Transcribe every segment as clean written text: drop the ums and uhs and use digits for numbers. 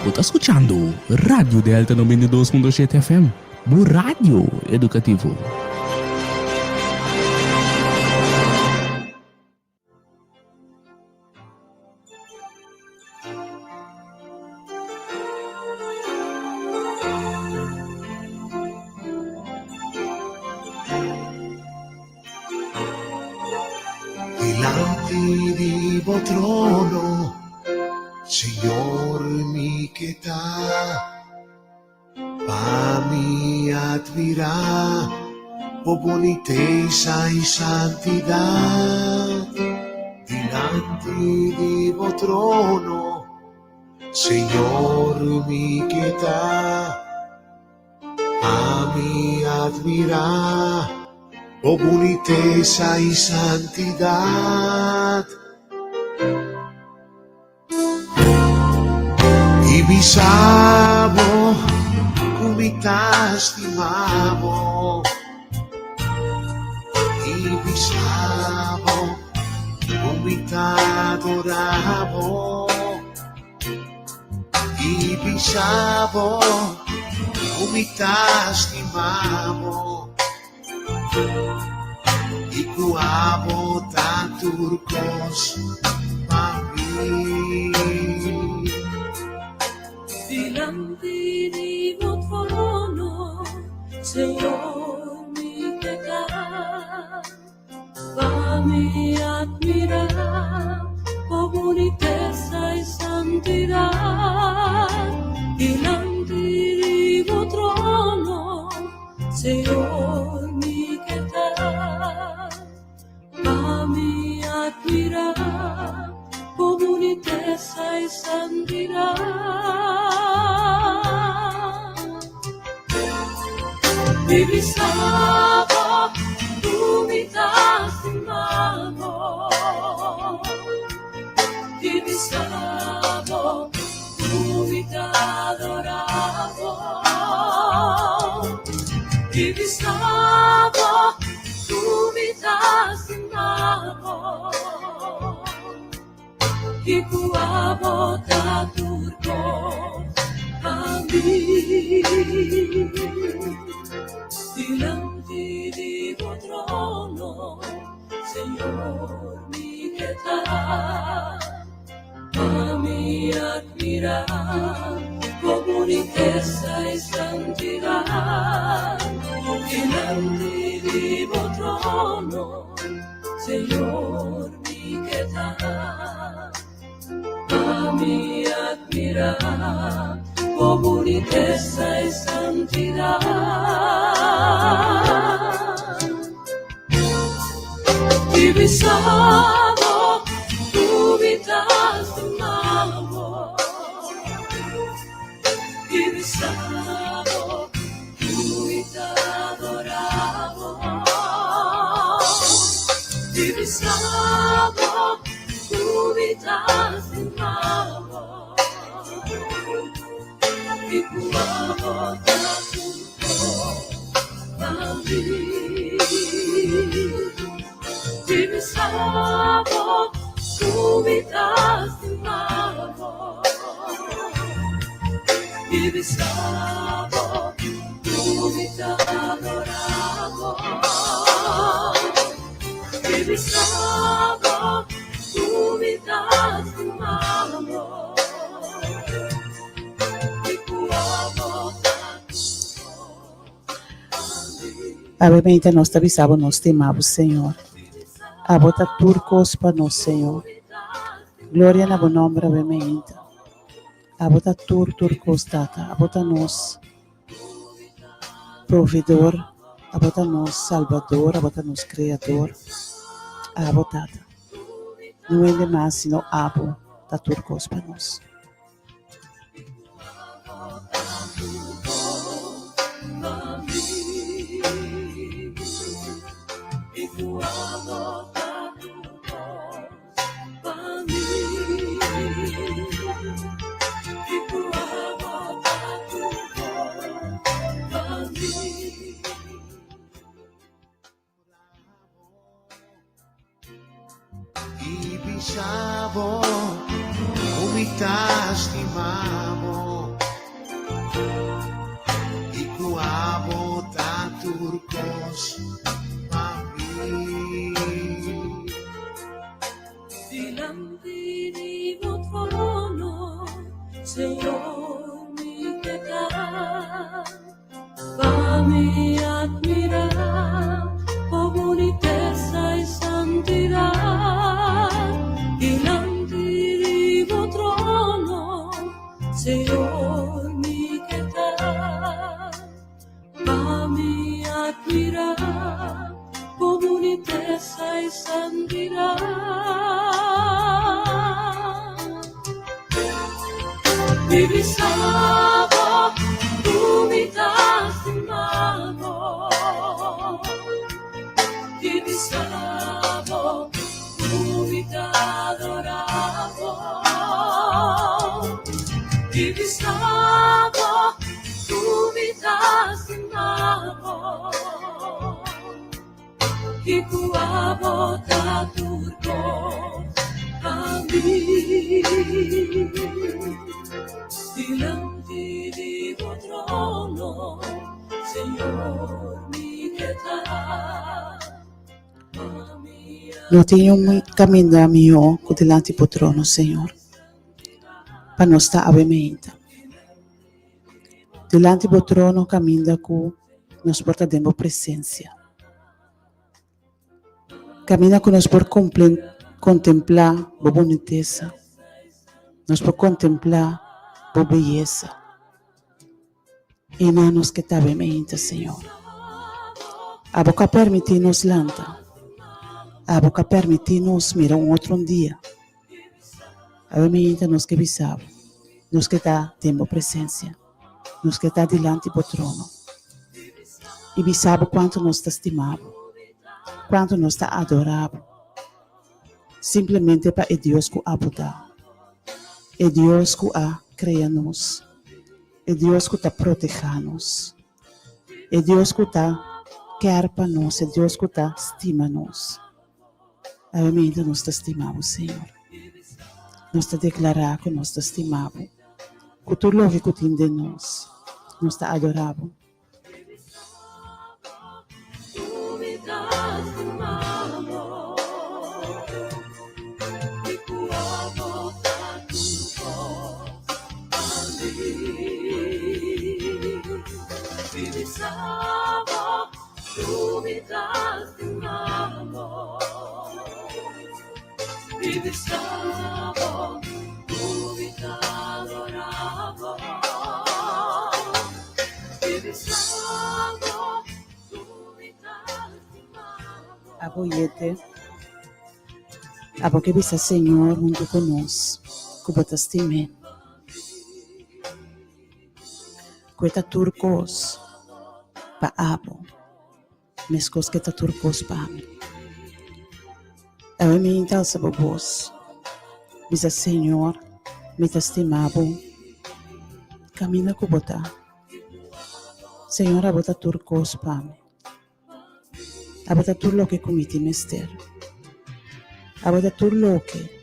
Está escuchando Radio Delta 92.7 FM, bu rádio educativo. Delante di tuo trono, Señor, mi quieta, mi admirar, por boniteza y santidad. Delante di tuo trono, Señor, mi quieta, mi admirar, por boniteza y santidad. Y bisamo, kumita estimamo. Y bisamo, kumita adoramo. Y bisamo, kumita estimamo. Y kuabo tanturkos mami. Delante di tuo trono, Señor, mi pecado, fammi admirar por boniteza y santidad. Delante di tuo trono, Señor, mi pecado, fammi admirar por boniteza y santidad. Divisavo, tu mi estimavo. Divisavo, tu mi adoravo. Divisavo, tu mi estimavo. Y kuabo taturko kami. Delante di tuo trono, Señor, mi pietà, mi admirar, por boniteza y santidad. Delante di tuo trono, Señor, mi pietà, mi admirar, por boniteza y santidad. Divisavo, tu vita estimavo. Divisavo, tu vita adoravo. Divisavo, tu vita estimavo. Y kuabo taturko kami. Divisavo, tu vita estimavo. Divisavo, tu vita adoravo. Divisavo, tu vita estimavo. Brevemente nós te avisamos, nós te amamos, Senhor. A bota turcos para nós, Senhor. Glória na bom nome, brevemente. A bota turcos tata, a bota nós provedor, a bota nós salvador, a bota nós criador, a botata. Não é demais, sino abo da turcos para nós. Ibisabo, umita estimamo. turcos para mí. Delante de tu trono, Señor, mi quedará. Fame admirar, por boniteza y santidad. Delante de tu trono, Señor, mi quedará. Fame admirar, por boniteza y santidad. Vivi salvo, tú me das tu mano. Vivi salvo, tú me das adorado. Vivi salvo, tú me das tu mano. Y tu amor da turco a mí. Delante de tu trono, Señor, mi quedará. Eu tenho um caminho meu delante do trono, Senhor, para não estar aberta. Delante do trono, caminha com nos porta dentro presença. Caminha com nós por contemplar a boniteza, nós por contemplar a beleza. E não nos que está aberta, Senhor. A boca permite-nos lanta. A boca permite-nos mirar outro dia. A vermelha nos que bisabo, nos que está tempo presença, nos que está delante do trono. E bisabo quanto nos está estimado, quanto nos está adorado. Simplesmente para Deus que abuda. É Deus que a cria-nos. É Deus que está protegendo-nos. É Deus que está quer para nós. É Deus que está estima-nos. A vermelha nos está estimado, Senhor. Nos está declarado que nos está estimado. Que tudo o que tem de nós nos está adorado. Tu me das tu mano, y tu amor da turco a mí. Vivi salvo, tu me das tu mano. Vivi salvo, tu me das adorado. Vivi salvo, tu me das tu mano. Aboyete, abo que bisa Senhor junto conosco, que botaste me. Cueta turcos pa abo, mescos que ta turcos pa mim. Ave me intal sa bobos, bisa Senhor, me ta estimabo, camina ko bota. Senhor, abota turcos pa mim. Abota tur lo que comiti mester. Abota tur lo que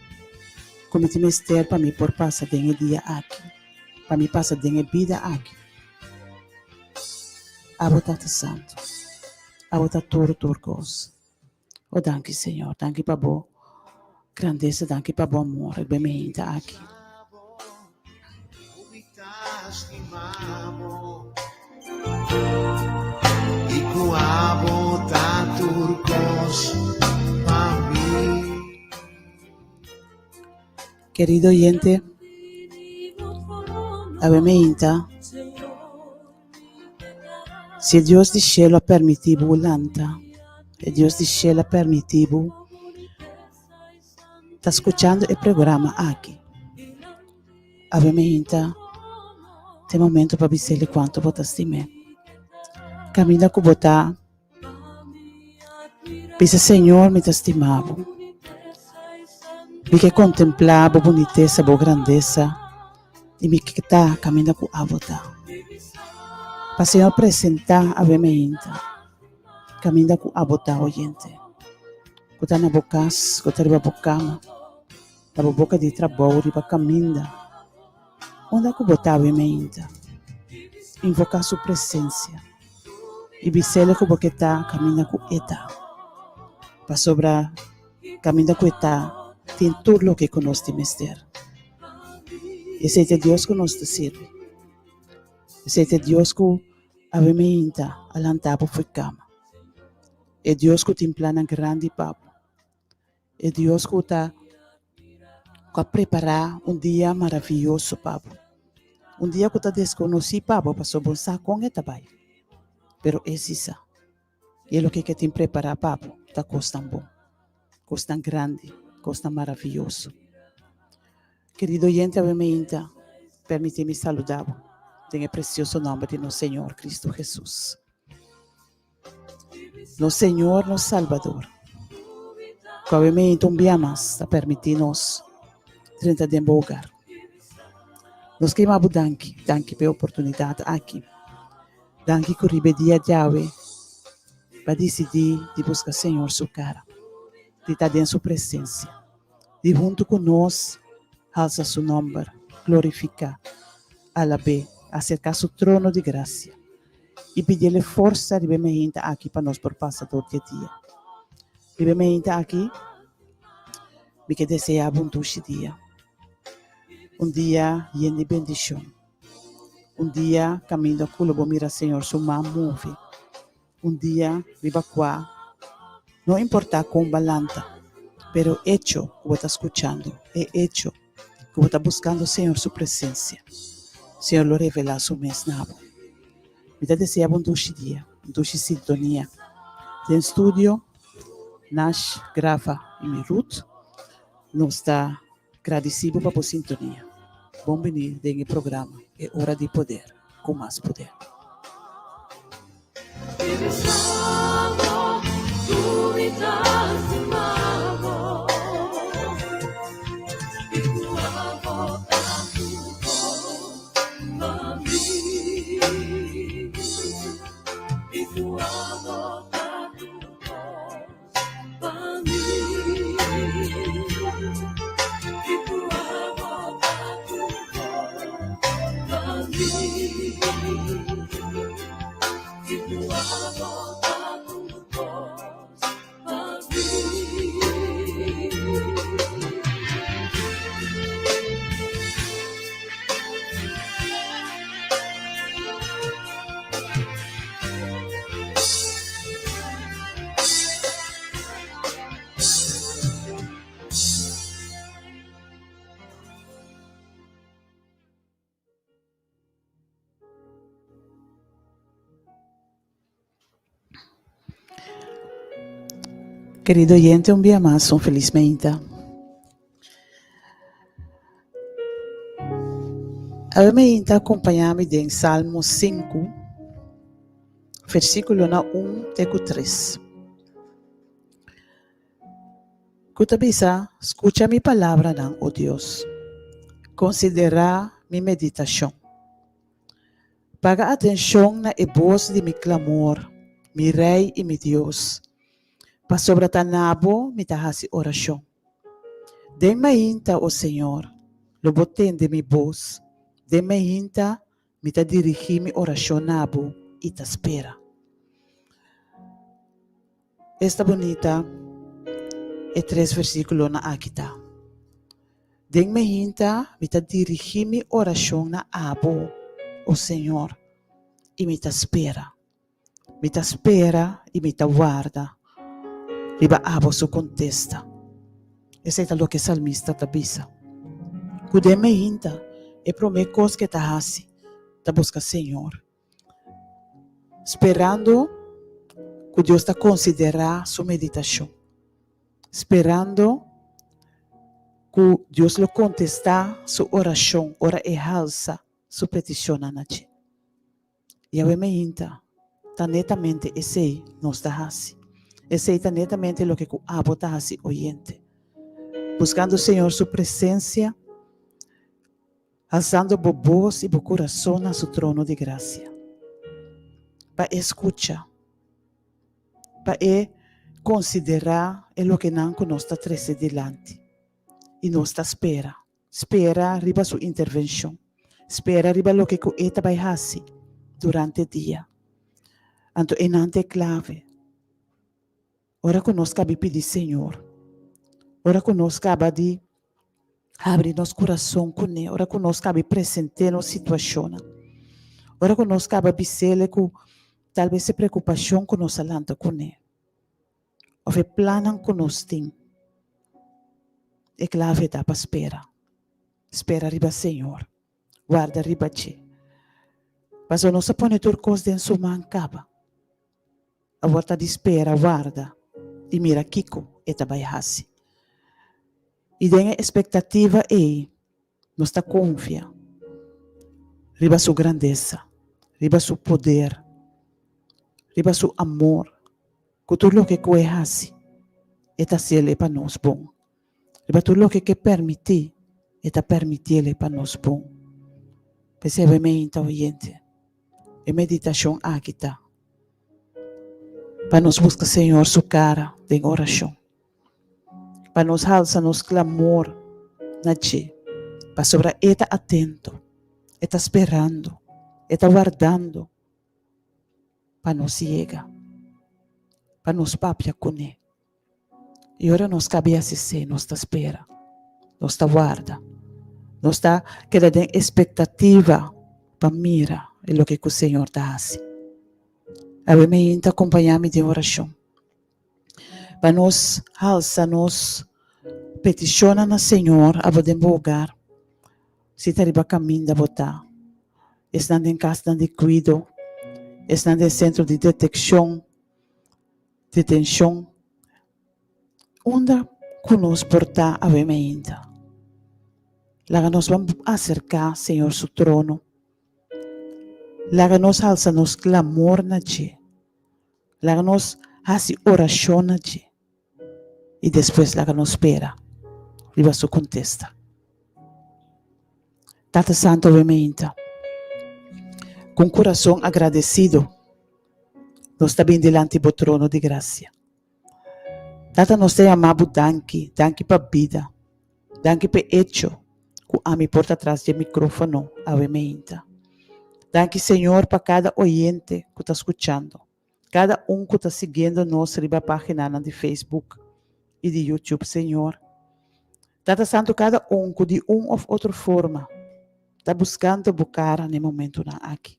comiti mester para mim por passar den dia aqui. Para mim passar den vida aqui. Abota te santo. Abota tur turcos. Oh, danke Senhor, danke para bo grandeza, danke para bo amor, e bem me aqui. Estimamos y cuabo tan turcos para mí. Querido oyente, a ver me se Deus do cielo ha permitido volanta, e Deus do cielo ha permitido está escuchando o programa aqui. A ver me tem momento para dizer quanto botaste me. Camina com botar. Pisa Senhor me estimava. Me que contemplava a boniteza, a grandeza. E me que está caminhando com a botar. Para Senhor apresentar a veementa. Caminha com a botar oyente. Está na boca, está na boca, na boca de trabalho, para caminhar. Onde que botar a veementa? Invocar sua presença. E bisele ko boketa camina ku eta. Pa sobra camina ku eta tin tur lo que conosce mister. Ese é Deus que nos te sirve. Ese é Deus que aveme inta alantabo foi cama. É Deus que tem plano grande papo. É Deus que está a preparar dia maravilhoso papo. Dia que está desconhecido papo para sobresair com ele também. Pero es isso. E o que tem preparar papo está costando bom, costando grande, costando maravilhoso. Querido oyente, aveme inta, permite-me saludar em precioso nome de nosso Senhor Cristo Jesus. Nosso Senhor, nosso Salvador. Que aveme inta dia mais a permitir-nos dentro de um lugar. Nos queimamos danke pela oportunidade aqui. Danke que ribe dia Yahweh para decidir de buscar Senhor sua cara, de estar em sua presença, de junto conosco alça seu nome, glorificar, alabar, acercar seu trono de graça e pedir-lhe força de bem aqui para nós por passador de dia. De bem aqui, me que desejar um dia lleno de bendição. Dia caminho culo mira Senhor sua mão move. Dia viva qua, não importa com balanta, pero hecho que você está escutando, é hecho que você está buscando Senhor sua presença. Senhor lo revela su mes nabo. Me dá desejar um dia, sintonia. Em estúdio, Nash grava e me Ruth, nos está agradecido para a sintonia. Bom venir no programa, é hora de poder, com mais poder. Querido oyente, un día más, un felizmente. Habemos acompanhado em Salmo 5, versículo 1 até 3. Cutabisa, escucha mi palavra, oh Deus. Considera mi meditação. Paga atenção na voz de mi clamor, mi Rei e mi Deus. Pa sobre tanabo, mi tahasi oração. Den mainta, ó Senhor, lo boten de mi voz. Den mainta, mi ta dirigi mi oração nabo e ta espera. Esta bonita é 3 versículos na akita. Den mainta, mi ta dirigi mi oração na abo, ó Senhor, e mi ta espera. Mi ta espera e mi ta guarda. Riba abo su contesta. Esse é o que o salmista tabisa. Cude me hinta e promecos que ta hasi, ta busca Senhor. Esperando que Deus ta considerar sua meditação. Esperando que Deus lo contestar sua oração, ora e alça sua petição na ti. E a me hinta, ta netamente esse nos ta hasi. Aceita netamente o que abo ta hasi oyente. Buscando, Senhor, sua presença, alçando bo voz e bo coração na seu trono de graça. Para escutar, para considerar o que não nos está trazendo delante. E nos está espera arriba sua intervenção. Espera arriba o que eta vai hasi durante o dia. Anto enante clave. Ora conosca a pedir Senhor. Ora conosca a de abrir nosso coração com ele. Ora conosca a presente na situação. Ora conosca a bisele com talvez se preocupação com nossa lanta com ele. Ove planan com nós tem. E clave dá para espera. Espera riba Senhor. Guarda riba te. Mas o nosso põe turcos dentro sua mancaba. A volta de espera, guarda. E mira Kiko e tabayhasi. E tem expectativa e nós está confia. Riba sua grandeza. Riba seu poder. Riba seu amor. Que tudo o que coehasi. E ta sele para nós bom. Riba tudo o que permite. E ta permitile para nós bom. Percebe então, oyente. E meditação aqui tá. Para nós buscar Senhor sua cara em oração. Para nós alça nos clamor na ti. Para sobre eta atento. Eta esperando. Eta guardando. Para nós chega. Para nós papia com ele. E ora nós cabe assim, nós está espera. Nós está guarda. Nós está querendo expectativa para mira e o que o Senhor dá assim. Aveme acompanhar-me de oração. Para nós alça, nós peticiona no Senhor a poder lugar. Se está riba caminho da botar. Estando em casa de cuido. Estando em centro de detecção. Detenção. Onde que nós portar aveme ainda. Lá nós vamos acercar, Senhor, seu trono. Lá nós alça nos clamor na ti. Lá nós hace oração na ti. E depois lá nós espera. Riba su contesta. Tata Santo obviamente. Com coração agradecido. Nós está bem delante do trono de graça. Tata nós te amamos danke para vida. Danke para hecho. Que a mim porta atrás do micrófono, obviamente. Danke, Senhor, para cada oyente que está escutando. Cada que está seguindo nossa página de Facebook e de YouTube, Senhor. Tata Santo, cada que de ou outra forma está buscando buscar no momento aqui.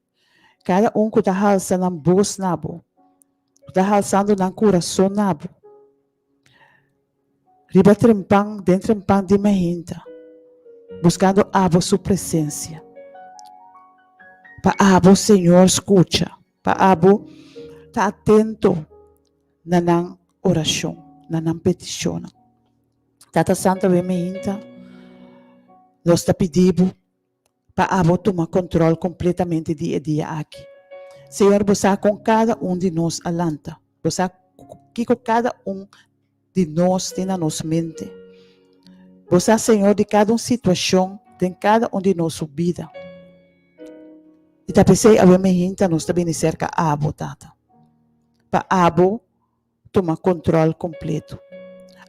Cada que está alçando na voz nabo. Está alçando na coração nabo. Riba trempang, dentro trempang de mahinta. Buscando a sua presença. Para abo, Senhor, escuta. Para abo, está atento na oração, na petição. Tata Santa, veminta, nós está pedindo para abo tomar controle completamente dia a dia aqui. Senhor, você com cada de nós alanta. Você que com cada de nós tem na nossa mente. Você, Senhor, de cada situação, tem cada de nossa vida. E tá pensei, obviamente, nós também cerca a abo, tata. Para abo tomar controle completo.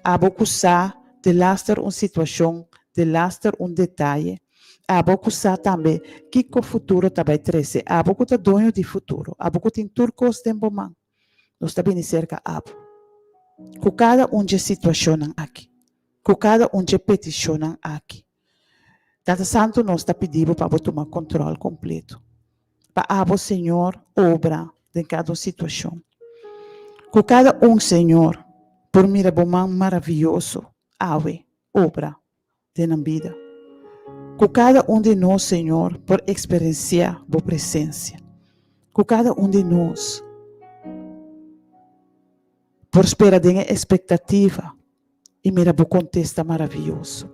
Abo cusa de lastar situação, de lastar detalhe. Abo cusa também que o futuro também trece. Abo que tá dono de futuro. Abo que tem turcos tempo man. Nós também cerca abo. Com cada de situação aqui. Com cada de petição aqui. Tata Santo nós está pedindo para tomar controle completo. Para abo, Senhor, obra de cada situação. Com cada Senhor, por miraboman maravilhoso, ave, obra de na vida. Com cada de nós, Senhor, por experienciar a presença. Com cada de nós, por esperar de expectativa e mira o contexto maravilhoso.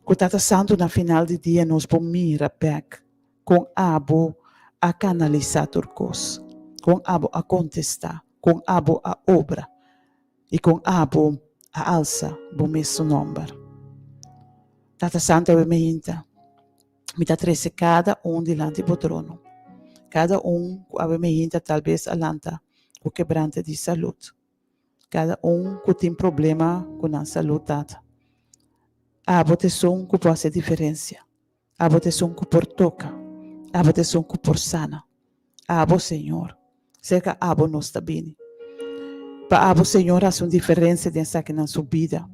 Com Tata Santo, na final do dia, nós vamos mirar back com abo a canalizar turcos, com abo a contestar, com abo a obra e com abo a alça o mesmo nome. Tata Santa, obviamente, me dá 13 cada delante do trono. Cada obviamente, talvez alanta o quebrante de saúde. Cada que tem problema com a saúde, tata. A votação que pode fazer diferença. A votação que por toca. A votação que por sana. A Senhor. Cerca abo nos tabini. Para abo, Senhor, hace uma diferença dentro aqui na sua vida.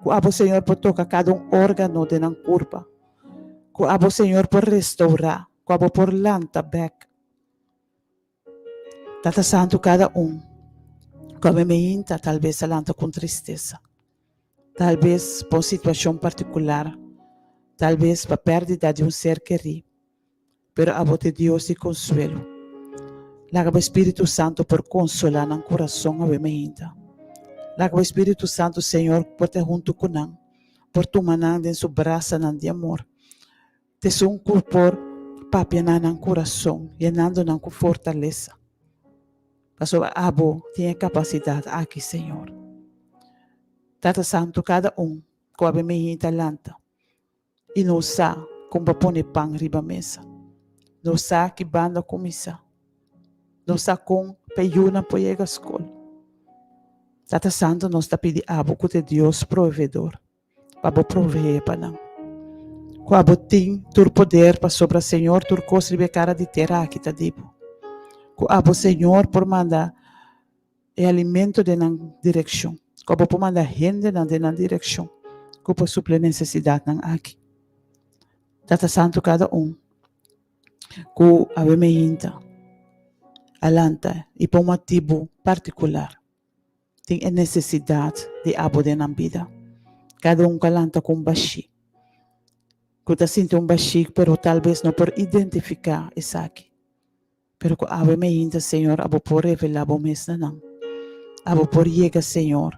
Com abo, Senhor, por tocar cada órgão de na curva. Com abo, Senhor, por restaurar. Com abo, por lanta back. Tata Santo, cada Como me inta, talvez a lanta com tristeza. Talvez por situação particular. Talvez para perda de ser querido. Pero abo de Deus e consuelo. Laga o Espírito Santo por consolar no coração a me inta. Laga o Espírito Santo, Senhor, por te junto com nós. Por tu manando em seu braço de amor. Te sunco por papianar no coração, llenando com fortaleza. Pastor abo tem capacidade aqui, Senhor. Tata Santo, cada com a me inta lanta. E não sabe como pôr pão riba mesa. Não sabe que banda comissa. Não sabe com peiuna para ir à escola. Tata Santo, nós está pedindo abo que Deus provedor. Para prover para nós. Com abo tem tur poder para sobre o Senhor, tur coisa cara de terra aqui tá dibo. Com abo Senhor por mandar alimento de na direção. Com abo por mandar gente na direção. Com por suprir necessidade nan aqui. Tata Santo cada com a me inta. Alanta e por motivo particular tem a necessidade de abo de na vida. Cada calanta com baixi. Kuta sinto baixi, pero talvez não por identificar isso aqui. Pero com abo me inta, Senhor, abo por revelar abo mes na não. Abo por chega, Senhor,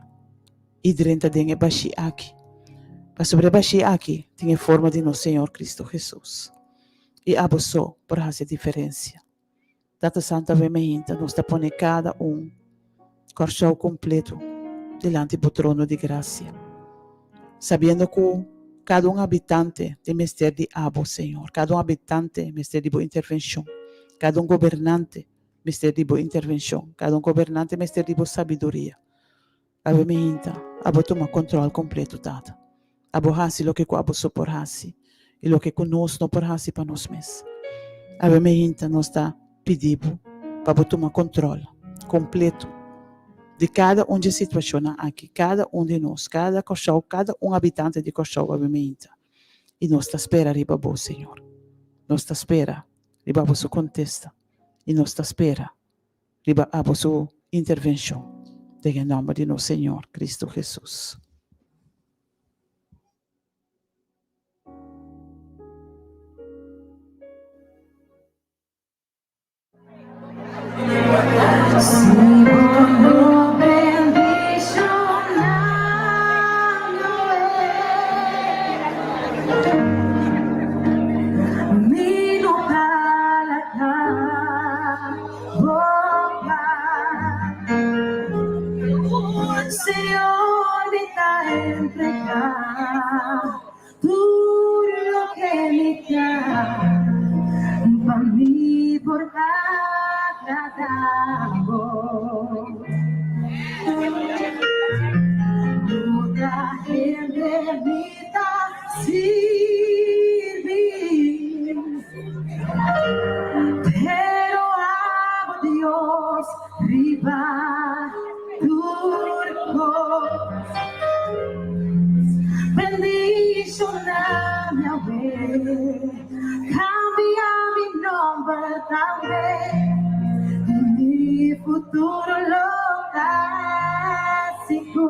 e dentro de baixi aqui. Para sobre baixi aqui, tem forma de nosso Senhor Cristo Jesus. E abo só por fazer diferença. Tata Santa Vemehinta nos põe cada corchão completo delante do trono de graça. Sabendo que cada habitante tem mestre de abo, Senhor. Cada habitante mestre de boa intervenção. Cada governante mestre de boa intervenção. Cada governante mestre de boa sabedoria. A Vemehinta, abo toma controle completo, Tata. Abo hasi lo que abo só por hasi. E lo que conosco não por hasi para nós mesmos. A Vemehinta nos está pedindo para tomar controle completo de cada de situação aqui, cada de nós, cada coxão, cada habitante de coxão, obviamente. E nós está espera riba bo, Senhor. Nós está espera riba bo sua contesta. E nós está espera riba a sua intervenção. Em nome de nosso Senhor Cristo Jesus. Señor, me da entregar tú lo que me da para mí por agradable. Toda gente me da servir, pero amo Dios riba. Bendición a mi abuelo, cambia mi nombre también, mi futuro lo clásico.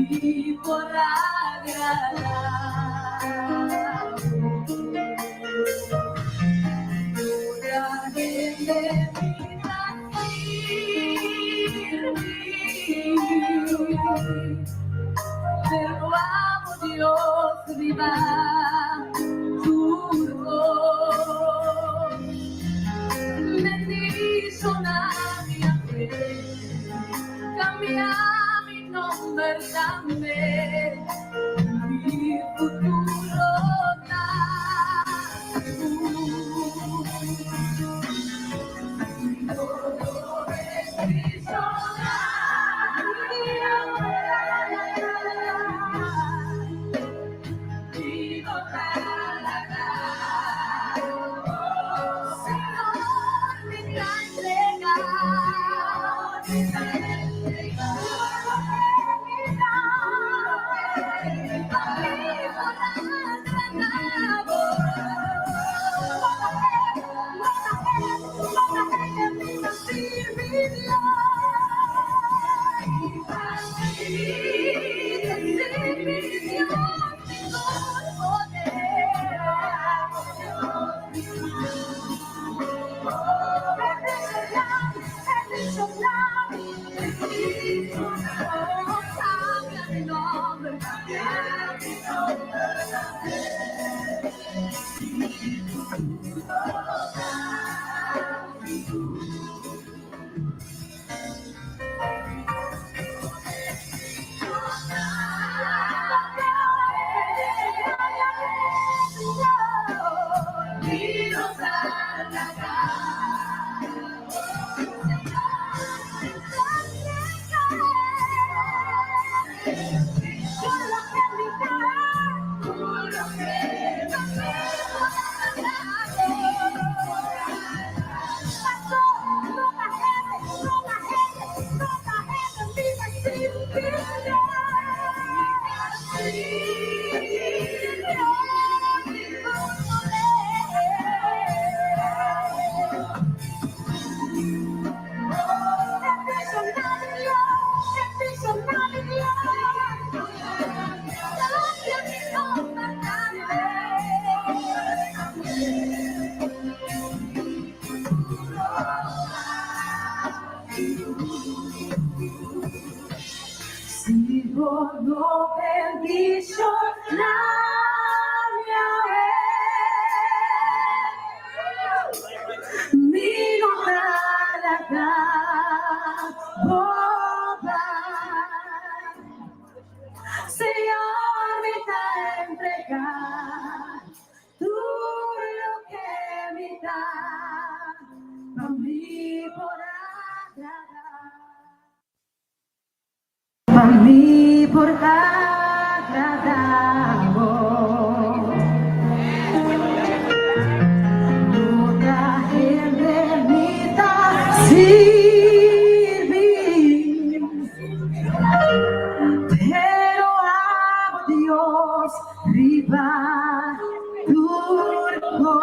Y por agradar toda gente pero amo Dios viva turco bendición a mi fe. Sigo no bendición la mi no talaga boba. Señor, me da entregar tú lo que me da, a mí por agradar. A mí por agradar, toda gente me da servir, pero amo Dios riba turco,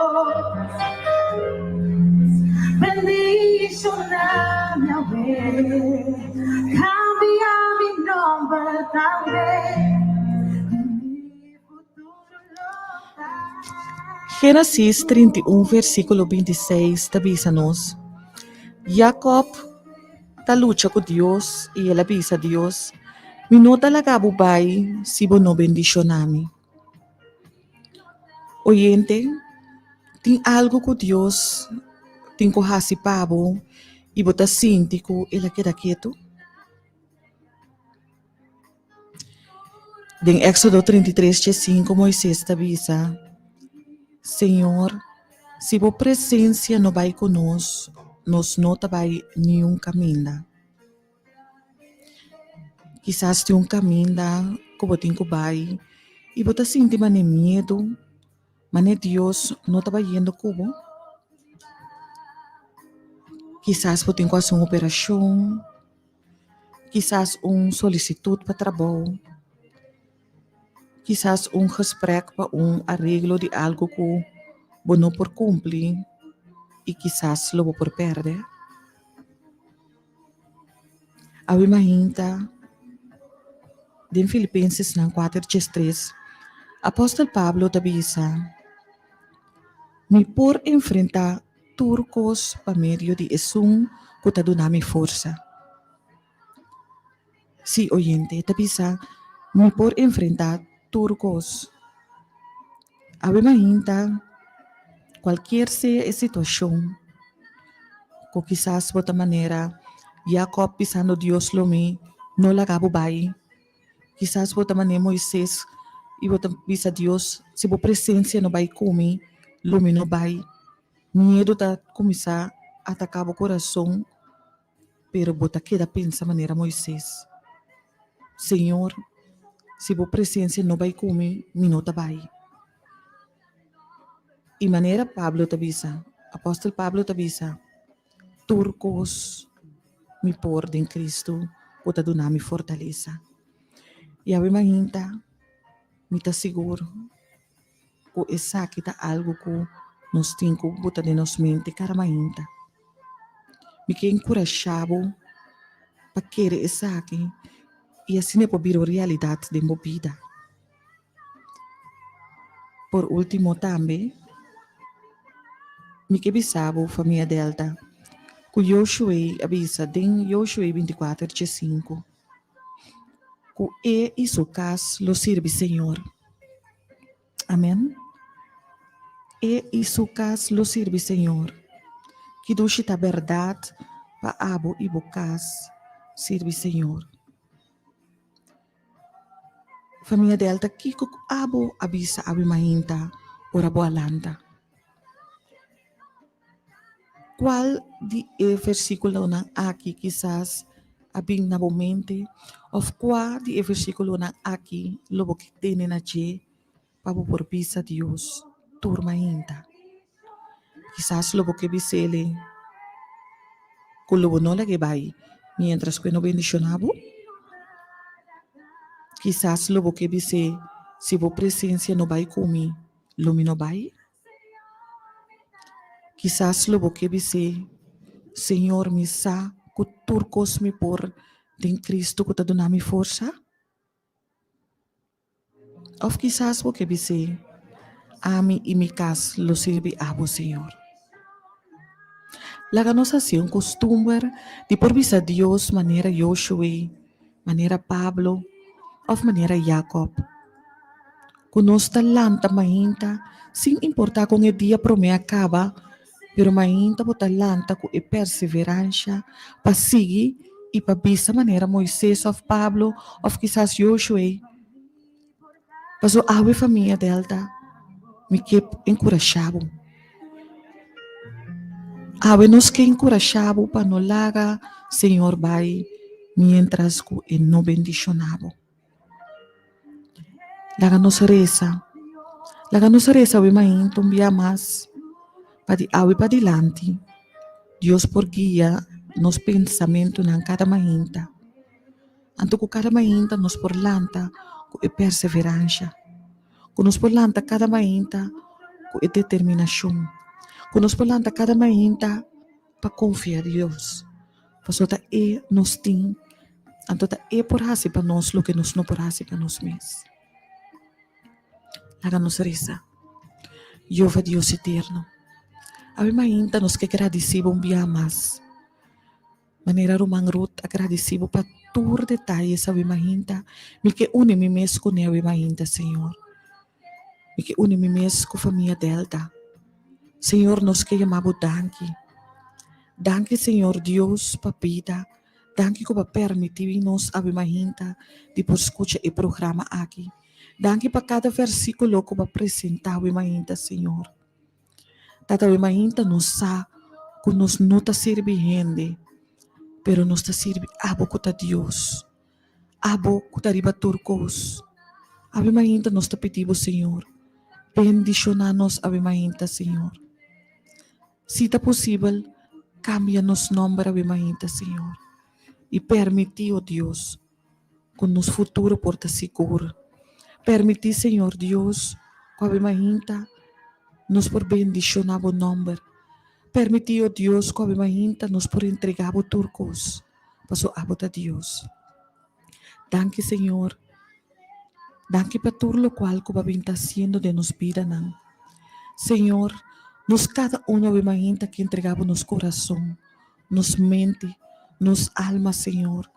bendición a mi abuelo. Cambia mi nombre también. Mi futuro lo da. Gênesis 31, versículo 26, avisa-nos. Jacob ta lucha com Deus e ele avisa a Deus, mi no talaga bubai si bo no bendicionami. Oyente, tem algo com Deus, tem ko hasipabo, e bota sinti ko ele queda quieto. Em Éxodo 33:5, Moisés avisa, Senhor, se vo presença não vai conosco, nós não vai nenhum caminho. Quizás tem caminho como tem que vai, e você sente medo, mas Deus não está indo como. Quizás você tem que fazer uma operação, quizás solicitude para trabalho, quizás gesprek para arreglo de algo que você não por cumprir e quizás lo por perder. A imagina em Filipenses 4:3, apóstolo Pablo te avisa, me por enfrentar turcos para meio de esum que te dá mi força. Sí, oyente, te avisa, me por enfrentar turcos. A imagina qualquer sea a situação, que quizás de outra maneira, Jacob pisando Deus lo me, não lagabo bai. Quizás de outra maneira Moisés e bota visa Deus, se bo presença não vai comer, lo me não vai. Medo da começar atacar o coração, pero bota queda pensa maneira Moisés. Senhor, se a presença não vai comigo, não vai. E maneira Pablo tabisa, apóstolo Pablo tabisa, turcos me por em Cristo, bota donar me fortaleza. E a mahinta, me tá seguro, que essa aqui tá algo que nós temos que botar de nossa mente cada mahinta. Me que encorajado para querer essa aqui, e assim é para vir a realidade de minha vida. Por último também, me que bisabo família Delta, que Joshua avisa em Joshua 24:5, que e su casa lo sirve Senhor. Amém? E su casa lo sirve Senhor. Que duche a verdade para abo e bocas sirve Senhor. Família Delta, que abo avisa abi mainta ora boalanta. Qual de versículo na aqui quizás abing na mente of qual de versículo na aqui lobo que tem na je para por pisa Deus turma inta. Quizás lobo que bisele con lobo no la que vai mientras que no bendicionabo. Quizás lobo que bise se vo presença no vai comigo, lo mi no vai. Quizás lobo que bise Senhor me sa que turcos me por em Cristo que te dona mi força. Of quizás o que bise a mim e mi casa lo sirve a vos Senhor. La nos hacía un costumbre de por visa Dios manera Joshua, manera Pablo, of manera Jacob. Con nos talanta mainta, sin importar con el día prome acaba, pero mainta po talanta con perseverancia, pa seguir y pa visa manera Moisés of Pablo, of quizás Joshua. Paso awe família Delta, me que encorajado. Hábenos que encorajado para no laga, Senhor, vai, mientras que no bendicionabo. Laga nos reza, we mainto un día más, para de awe para adelante. Dios por guia nos pensamento en cada mainta. Anto que cada mainta nos por lanta com perseverancia. Que nos por lanta cada mainta com determinação. Que nos por lanta cada mainta para confiar em Deus. Pasota nos tem, antota por hasi para nós lo que nos não por hasi para nós mesmos. Haga-nos reza. Jeová Deus eterno. A mainta nos que agradecido dia mais. Maneira romang root agradecido para tur detalhes a mainta, me que une mi mes com a mainta, Senhor. Me que une mi mes com família Delta. Senhor, nos que chamamos danke. Danke, Senhor Deus, papita. Danke que permitir-nos a mainta de por escutar o programa aqui. Danke para cada versículo que apresentar a mainta, Senhor. Tata a mainta nos sa que nos não está servindo, pero nos está servindo abo que Deus. Abo que riba turcos. A mainta nos está pedindo, Senhor. Bendicionar-nos a mainta, Senhor. Se está possível, cambia-nos nome a mainta, Senhor. E permitir, oh Deus, que nos futuro porta seguro. Permitir, Senhor Deus, que a mainta nos por bendicionar o nome. Permitir, oh Deus, que a mainta nos por entregar o turcos. Passo a botar Deus. Danke, Senhor. Danke para tudo lo qual que va está haciendo de nos vida, não. Senhor, nos cada uno a mainta que entregamos nos coração, nos mente, nos alma, Senhor.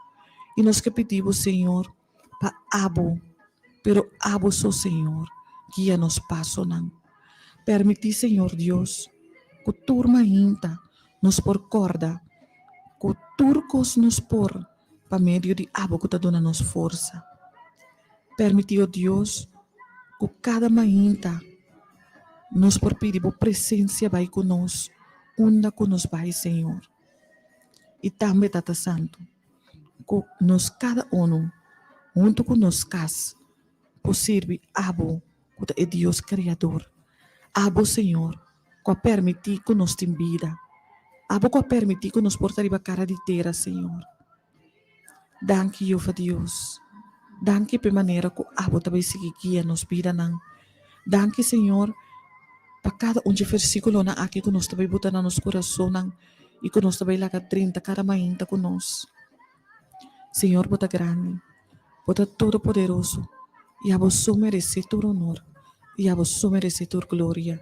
E nos que pedimos, Senhor, para abo, pero abo só, Senhor, guia-nos passo, não. Permitir, Senhor Deus, que turma inta nos por corda, que turcos nos por, para meio de abo que te dona nos força. Permitir, oh Deus, que cada mainta nos por pedir a presença vai conosco, onda que nos vai, Senhor. E também, Tata Santo, que nos cada junto com nos cas, possível, abo, que é Deus Criador. Abo, Senhor, que permitir que nos tem vida. Abo que permitir que nos portar a cara de terra, Senhor. Danke, Jeová Deus. Danke pela maneira que abo também se guia nos vida, não. Danke, Senhor, para cada versículo na aqui que nós também botando no nosso coração, não. E que nós também lá 30, cada manhã com nós. Senhor, bota grande, bota todo poderoso. E a você merece todo honor. E a você merece toda glória.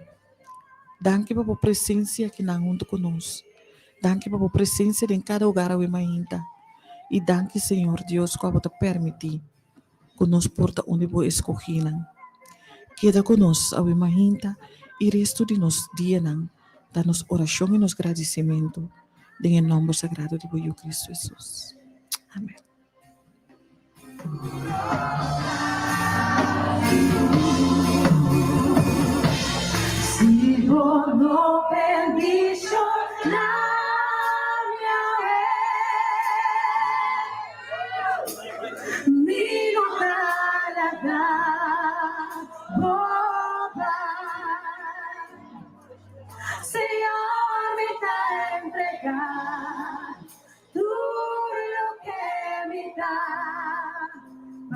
Danke para a presença que não junto conosco. Danke para a presença em cada lugar a ainda. E danke, Senhor Deus, que você permite que nos porta onde você escolheu. Queda conosco a ainda e resto de nos dias, da-nos oração e nos agradecimento. Em nome sagrado de Cristo Jesus. Amém. Si vos no bendición mi no Señor, me da entregar todo lo que me da,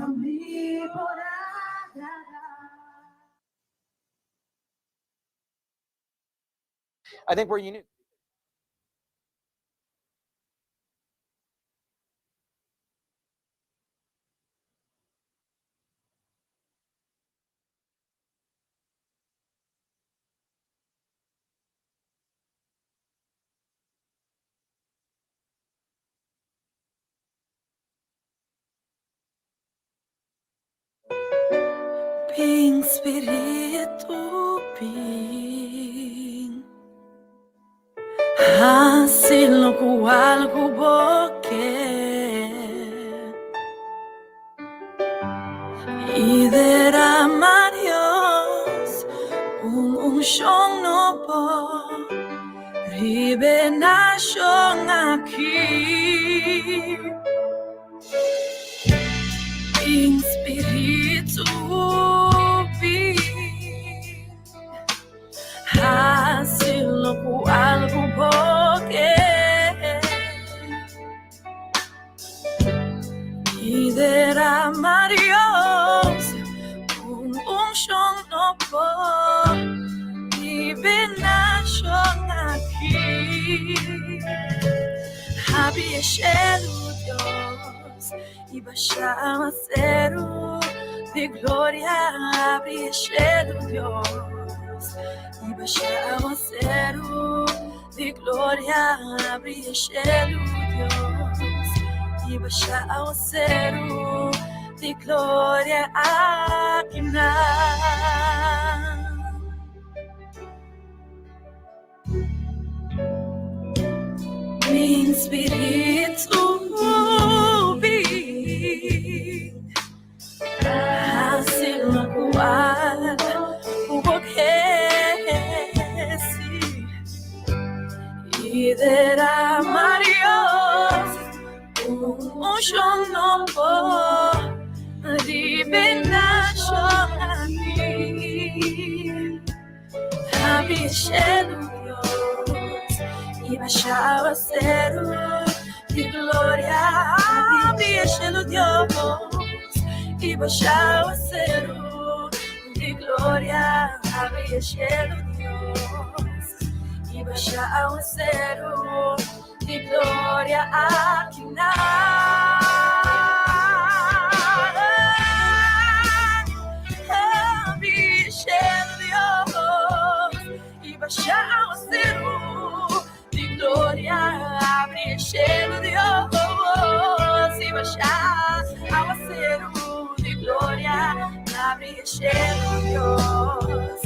a mí por agradar. I think where you need. Ping Espírito, ping. Hasil ko algo boque y derramar Dios un shong no po ribenashong aquí ping Espírito, ping. Hasil ko algo boque y derramar Dios un shong no po y benashong aquí había shelo Dios y bashar cero de gloria había shelo Dios y baixava cero de glória, abria cheiro Deus e baixava cero de glória aqui na meu espírito vi assim no quadro y derramar Dios un shong no po ribenashong aquí había shelo Dios y baixava cero de gloria había shelo Dios y baixava cero de gloria había shelo Dios y baixava cero de glória aqui na había shelo Dios y baixava cero de glória había shelo Dios y baixava cero de glória había shelo Dios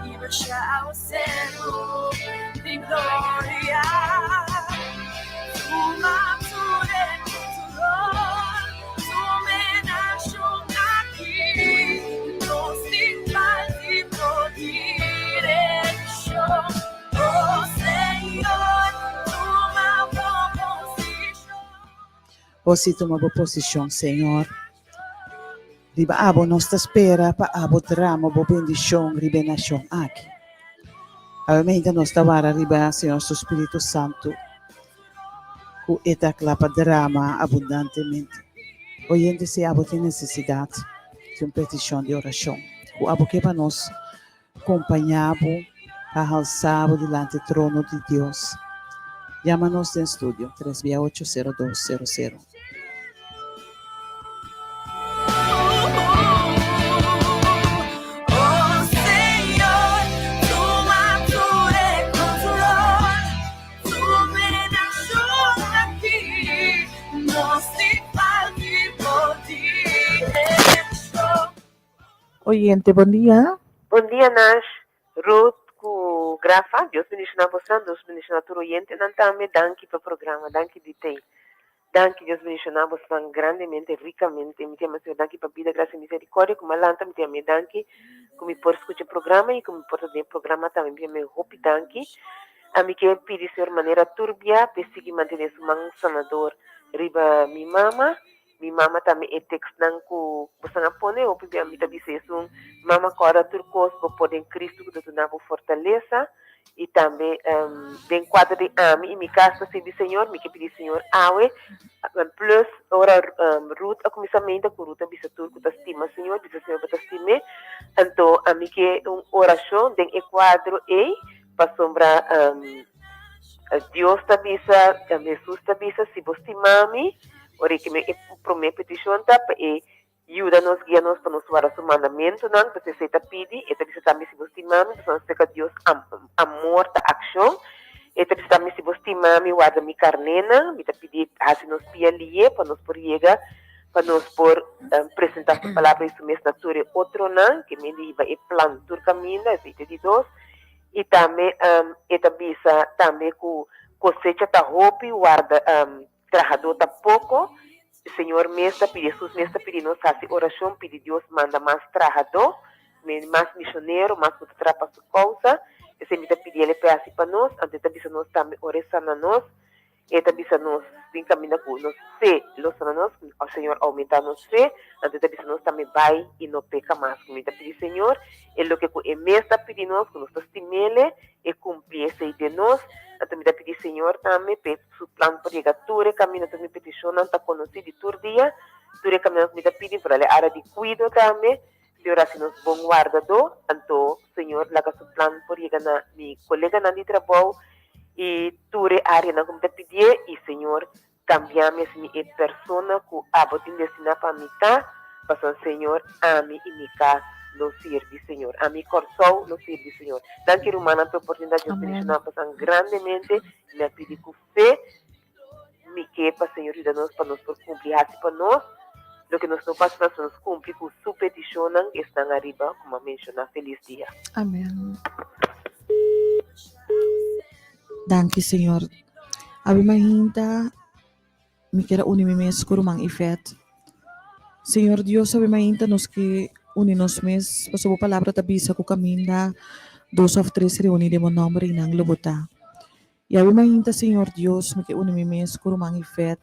y baixava cero de glória uma tu menachon aqui nos simples e pro direção oh Senhor Você toma boa posição, Senhor. Riba abo nossa espera para abo drama, boa bendição, riba nação aqui. Obviamente nós tawara riba, Senhor, seu Espírito Santo, que eta clapa drama abundantemente. Oyente se abo tem necessidade de uma petição de oração. O abo que para nós acompanhamos, para alçar diante do trono de Deus. Llama-nos no estúdio 368-0200. Oh Senhor, tu é controle, tu me deixou aqui, não se faz por ti. Oyente, bom dia. Bom dia, Nash. Ruth, ku grafa, Deus bendice na você, Deus bendice na tua oyente, não também danke para o programa, danke de te. Danke, Deus bendice na você grandemente, ricamente, me tema seu danke para a vida, graça e misericórdia, como lanta, me tema danke, como por escutar o programa e como por ter programa também, me hope danke. A mim que pedi, Senhor, maneira turbia, persegui manter sua mão sanador, riba mi mama também é texto não que você não pode, ou porque a mim também se mama cora turcos para poder Cristo que tu dá fortaleza e também bem quadro de ami e me casa se de Senhor, me que pedi Senhor awe plus ora Ruth a começamento com Ruth bisa turco ta estima Senhor, bisa Senhor ta estime, então a mim que oração den quadro e para sombra Deus ta bisa, Jesus ta bisa se você mami ora que me promete petição tá e ajuda-nos, guia-nos para nos suar o mandamento, não, para se tá pedi, e também também se você mami, para se que Deus amor da ação, e também também se você mami, guarda mi carnena, me tá pedi assim nos pia ali, para nos por chegar, para nos por apresentar a palavra isso mesmo natura outro não, que me diga e plan tur caminho, aceite de dois, e também também com cosecha tá roupa, guarda trabajador tá pouco, Senhor mestre, pedi Jesus mestre, pedi nos hace oração, pedi Deus manda mais trabajador, mais missionário, mais que trapa sua causa, e se me tá pedi ele pedaço para nós, antes de nós também oração a nós, e também nós tem caminho com nós fé, los a nós, o Senhor aumenta nos fé, antes de nós também vai e não peca mais, como me tá pedi Senhor, e lo que o mestre pedi nós, que nós estimele e cumprir esse de nós. Então me pedi Senhor também su plan por llegar ture caminho também petição não tá conhecido tur dia ture caminho me pedi para a área de cuido também Senhor assim nos bom guardador então Senhor laga su plan por llegar na mi colega na de trabalho e ture área na como te pedi e Senhor cambiame assim e persona que abotin destinar para mim tá para Senhor a mim e mi casa lo sirve, Senhor. A mi coração lo sirve, Senhor. Danke, Romana, pela oportunidade de bendicionar a grandemente. Me pedi com fé. Me quepa, Senhor, ajuda-nos para nos cumprir para nós. Lo que nós não passamos, nos cumprir com sua petição que estão arriba, como mencionar. Feliz dia. Amém. Danke, Senhor. Abi mahinta, me quero unir mes kurumang ifet. Senhor Deus, abi mahinta nos que uninos mes, paso po palabra tabisa ko kaminda, 2 of 3 reuni de mo nombre inang lubota. E abi mahinta, Senhor Deus, me que unimi mes kurumang ifet,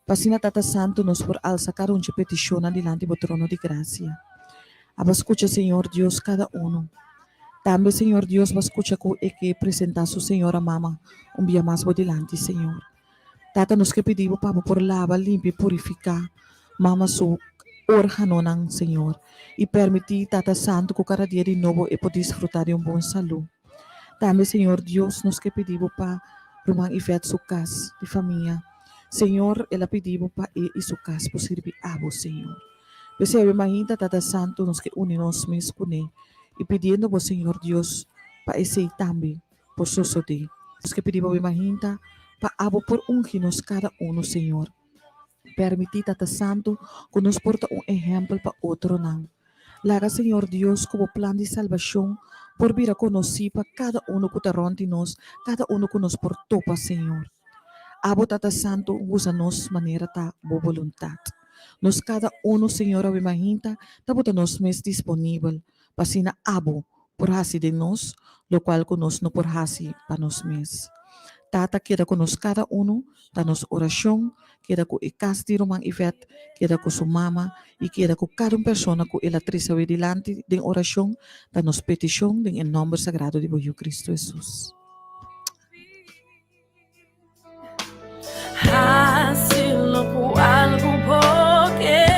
pasina tata santo nos por alza karon de petición dilante do trono de gracia. Aba escucha, Senhor Deus, cada uno. También, Senhor Deus, va escucha ko e que presenta su Senhora Mama, un día más por delante, Senhor. Tata nos que pedimos para por lava, limpia, purificar, Mama su órgano ng Senhor e permitir Tata Santo que cada dia de novo e poder desfrutar de bom saúde. Também, Senhor Deus, nos que pedimos para rumang ifet su casa de família. Senhor, ela pedimos para e su casa por servir a vos, Senhor. Percebe, mahinta Tata Santo, nos que uninos mes kune e pedindo vos, Senhor Deus, para esse também, por sosode. Nos que pedimos, mahinta, para abo por unginos cada uno, Senhor. Permitir Tata Santo que nos porta exemplo para outro não. Laga, Senhor Deus, como plano de salvação, por vir a conhecer para cada uno que te nós, cada uno que nos portou para Senhor. Abo Tata Santo, usa-nos maneira da boa vontade. Nos cada uno, Senhor, a imaginta, da bota nos mes disponível, para sina abo, por hasi de nós, lo qual que nos no por hasi para nos mes. Tata, queda con nos cada uno, da nos oração, queda ku ikasti rumang Yvette, queda ku su mama, e queda ku cada persona ku ilatriz awe dilante din oração, da nos petição, din em nome sagrado de Boio Cristo Jesus. Hasil ku algo porque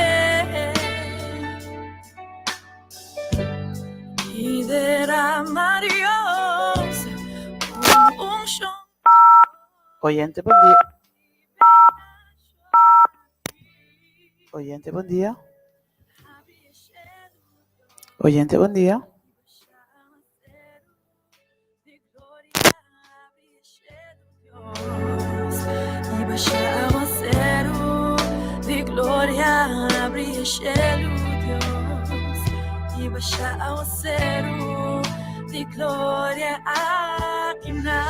y derramar Dios un unción. Oyente, bom dia. Oyente, bom dia. Oyente, bom dia. E baixar o céu de glória, abrir cheio Deus. E baixar o céu de glória aqui na.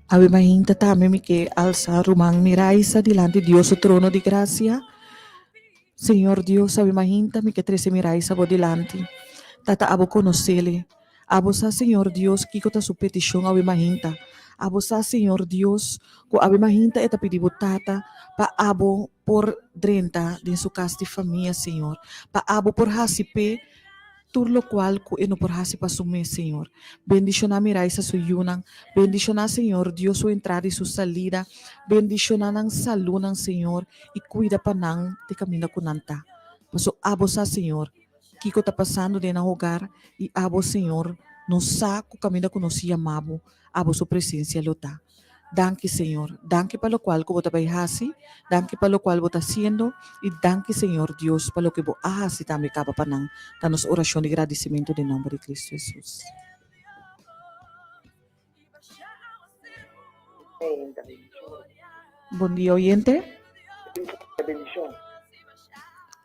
Awe mahinta tami mi que alza rumang miraisa dilante Dios o trono de gracia. Senhor Deus, awe mahinta mi que trece miraisa bo dilante. Tata abo conocele. Abo sa Senhor Deus, kiko ta su petition awe mahinta. Abo sa Senhor Deus, ko awe mahinta eta pedibo tata, pa abo por 30 din su casti família, Senhor. Pa abo por hasipe, tur lo qual ku eno por hasi pa sume, Senhor. Bendiciona mirai sa suyunang, bendiciona, Senhor, Dios su entrada e su salida, bendiciona ng salunang, Senhor, e cuida pa nang de kamina kunanta. Paso abo sa, Senhor, kiko ta pasando de na hogar, e abo, Senhor, no sa ku kamina kunosia mabo, abo su presencia lota. Danke, Senhor. Danke pa lo cual ko bota bayhasi, danke pa lo cual bota haciendo, e danke, Senhor Dios, pa lo que bo ahasi tami kapapanang, tanos oración de agradecimiento de nombre de Cristo Jesús. Buen día, oyente. Bendición.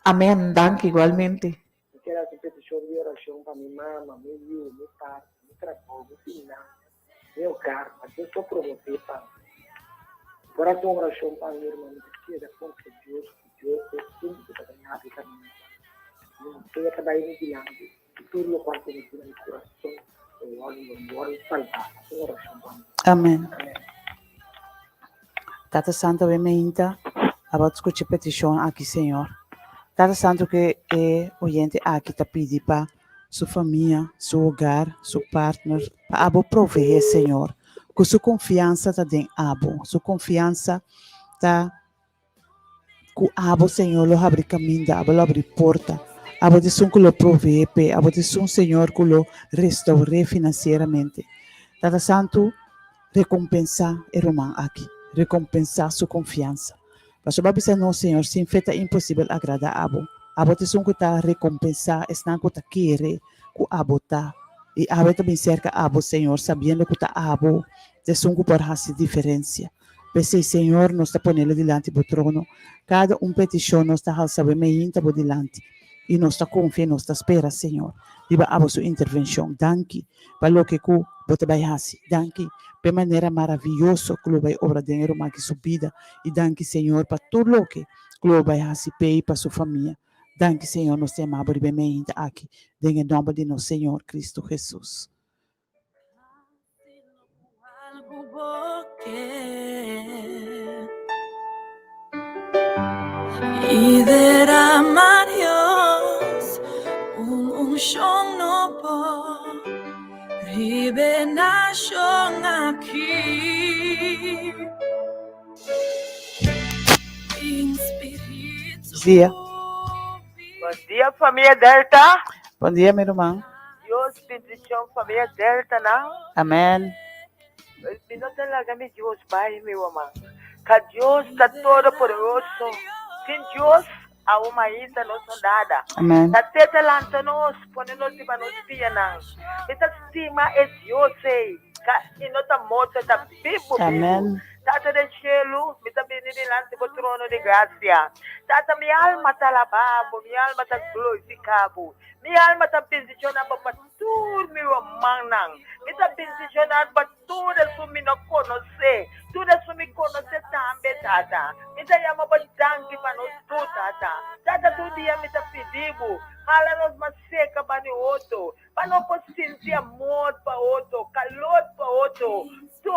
Amén. Danke igualmente. Quero essa petição de oração para minha mama, meu filho, meu pai, meu trabalho, meu filho, meu carro, mas eu só para você, pai. Coração oração para minha irmã, que é com que Deus é tudo que está ganhando e caminho. Eu ia cada um vigilante, tudo o quanto me tira no coração, eu olho e salvar. Oração para mim. Amém. Amém. Tata Santo, we meinta, about escutar petição aqui, Senhor. Tata Santo, que é oyente aqui, tá pedindo para sua família, seu hogar, seu partner, para abo prover, Senhor. Com sua confiança tá dentro abo, sua confiança tá com abo, Senhor, lo abre caminho, abo lo abre porta, abo de som que lo prover, abo de som, Senhor, que lo restaure financeiramente. Tata Santo, recompensar o romano aqui, recompensar sua confiança. Mas o babisa no, Senhor, sem feita impossível agradar abo. Abo te som que tá recompensar, esnan que tá querer, que abo tá. E abo também cerca abo, Senhor, sabendo que tá abo, te som que por fazer diferença. Pensei, Senhor, nós está ponendo dilante do trono. Cada petição nós está sabe meinta por dilante. E nós está confia, nós está espera, Senhor. Diba abo sua intervenção. Danke. Para o que ku bote vai fazer. Danke. De maneira maravilhosa, que vai obra de dinheiro mais que subida. E danke, Senhor, para tudo o que vai fazer para sua família. Danke, Senhor, nós te amamos e bem aqui. Em nome de nosso Senhor Cristo Jesus. Y derramar Dios un unción no por revelación aquí. Dia. Bom dia, família Delta. Bom dia, meu irmão. Deus bendição, família Delta, não? Amém. E não tem lá que Deus vai, meu irmão. Que Deus está todo poderoso. Sem Deus, a uma ainda não sou nada. Amém. Na teta lanta nós, quando nós temos nos pianos. Esta estima é Deus, sei. Que não está morto, está vivo. Amém. Tata de cielo, mi sta bene delante del trono di grazia. Tata, mi alma sta lavabo, mi alma sta glorificabo. Mi alma sta posizionata per tutto mi manang. Mi sta posizionata per tutto su mi non conosce. Tutto su mi conosce tambe, tata. Mi sta chiamando per tanti per noi tu, tata. Tata, tu dia mi sta pedivo. Hala nos ma seca para o outro. Para não sentir amor para o outro, calor para o outro. Tu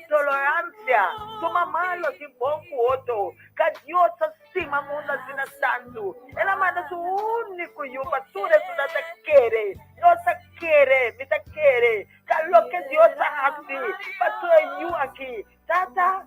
tolerancia, toma malo si bom outro, que Deus acima mundo assim tanto. Ela manda seu único yupa, tudo isso da querer, Deus querer, me tá querer, que lo que Deus assim, para tu eu aqui, tata,